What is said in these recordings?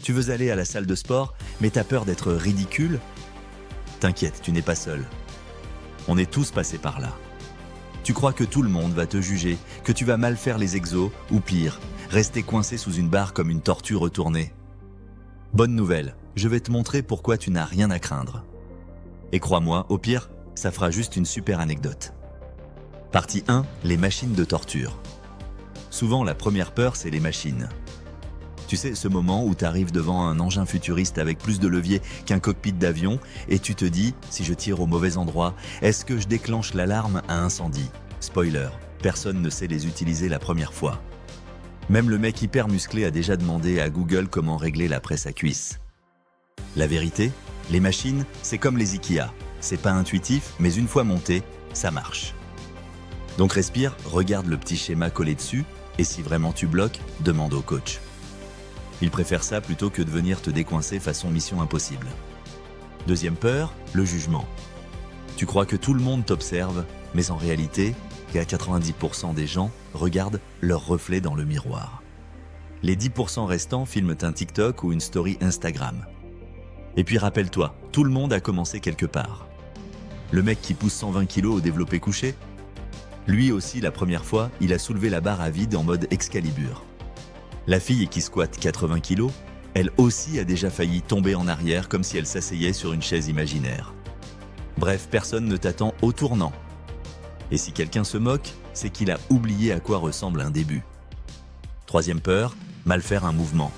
Tu veux aller à la salle de sport, mais t'as peur d'être ridicule? T'inquiète, tu n'es pas seul. On est tous passés par là. Tu crois que tout le monde va te juger, que tu vas mal faire les exos, ou pire, rester coincé sous une barre comme une tortue retournée. Bonne nouvelle, je vais te montrer pourquoi tu n'as rien à craindre. Et crois-moi, au pire, ça fera juste une super anecdote. Partie 1, les machines de torture. Souvent, la première peur, c'est les machines. Tu sais, ce moment où tu arrives devant un engin futuriste avec plus de levier qu'un cockpit d'avion et tu te dis, si je tire au mauvais endroit, est-ce que je déclenche l'alarme à incendie? Spoiler, personne ne sait les utiliser la première fois. Même le mec hyper musclé a déjà demandé à Google comment régler la presse à cuisse. La vérité, les machines, c'est comme les Ikea. C'est pas intuitif, mais une fois monté, ça marche. Donc respire, regarde le petit schéma collé dessus, et si vraiment tu bloques, demande au coach. Il préfère ça plutôt que de venir te décoincer façon mission impossible. Deuxième peur, le jugement. Tu crois que tout le monde t'observe, mais en réalité, 90% des gens regardent leur reflet dans le miroir. Les 10% restants filment un TikTok ou une story Instagram. Et puis rappelle-toi, tout le monde a commencé quelque part. Le mec qui pousse 120 kg au développé couché, lui aussi la première fois, il a soulevé la barre à vide en mode Excalibur. La fille qui squatte 80 kg, elle aussi a déjà failli tomber en arrière comme si elle s'asseyait sur une chaise imaginaire. Bref, personne ne t'attend au tournant. Et si quelqu'un se moque, c'est qu'il a oublié à quoi ressemble un début. Troisième peur, mal faire un mouvement.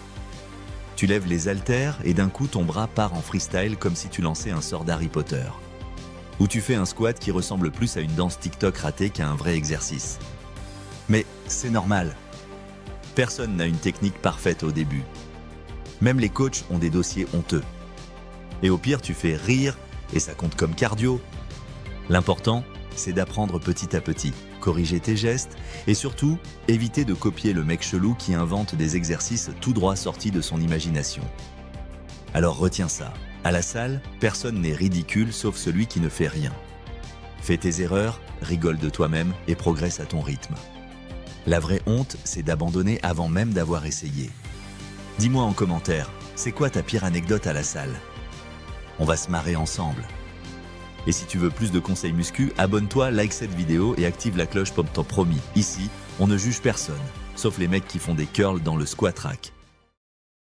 Tu lèves les haltères et d'un coup ton bras part en freestyle comme si tu lançais un sort d'Harry Potter. Ou tu fais un squat qui ressemble plus à une danse TikTok ratée qu'à un vrai exercice. Mais c'est normal. Personne n'a une technique parfaite au début. Même les coachs ont des dossiers honteux. Et au pire, tu fais rire et ça compte comme cardio. L'important, c'est d'apprendre petit à petit, corriger tes gestes et surtout, éviter de copier le mec chelou qui invente des exercices tout droit sortis de son imagination. Alors retiens ça. À la salle, personne n'est ridicule sauf celui qui ne fait rien. Fais tes erreurs, rigole de toi-même et progresse à ton rythme. La vraie honte, c'est d'abandonner avant même d'avoir essayé. Dis-moi en commentaire, c'est quoi ta pire anecdote à la salle? On va se marrer ensemble. Et si tu veux plus de conseils muscu, abonne-toi, like cette vidéo et active la cloche comme t'en promis. Ici, on ne juge personne, sauf les mecs qui font des curls dans le squat rack.